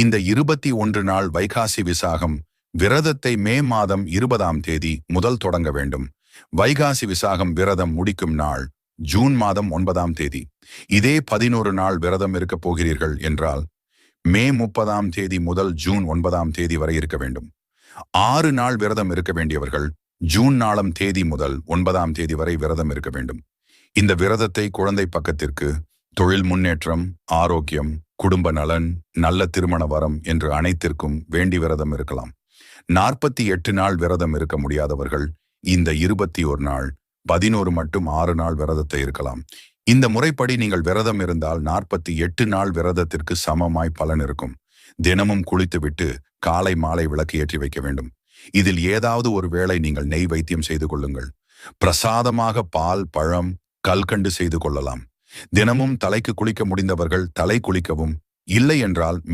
இந்த 21 நாள் வைகாசி விசாகம் விரதத்தை மே மாதம் 20ஆம் தேதி முதல் தொடங்க வேண்டும். வைகாசி விசாகம் விரதம் முடிக்கும் நாள் ஜூன் மாதம் 9ஆம் தேதி. இதே 11 நாள் விரதம் இருக்கப் போகிறீர்கள் என்றால் மே 30ஆம் தேதி முதல் ஜூன் 9ஆம் தேதி வரை இருக்க வேண்டும். 6 நாள் விரதம் இருக்க வேண்டியவர்கள் ஜூன் 4ஆம் தேதி முதல் 9ஆம் தேதி வரை விரதம் இருக்க வேண்டும். இந்த விரதத்தை குழந்தை பக்கத்திற்கு, தொழில் முன்னேற்றம், ஆரோக்கியம், குடும்ப நலன், நல்ல திருமண வரம் என்று அனைத்திற்கும் வேண்டி விரதம் இருக்கலாம். 48 நாள் விரதம் இருக்க முடியாதவர்கள் இந்த 21 நாள் 11 மட்டும் 6 நாள் விரதத்தை இருக்கலாம். இந்த முறைப்படி நீங்கள் விரதம் இருந்தால் 48 நாள் விரதத்திற்கு சமமாய் பலன் இருக்கும். தினமும் குளித்துவிட்டு காலை மாலை விளக்கு ஏற்றி வைக்க வேண்டும். இதில் ஏதாவது ஒரு வேளை நீங்கள் நெய் வைத்தியம் செய்து கொள்ளுங்கள். பிரசாதமாக பால், பழம், கல்கண்டு செய்து கொள்ளலாம். தினமும் தலைக்கு குளிக்க முடிந்தவர்கள் தலை குளிக்கவும், இல்லை என்றால்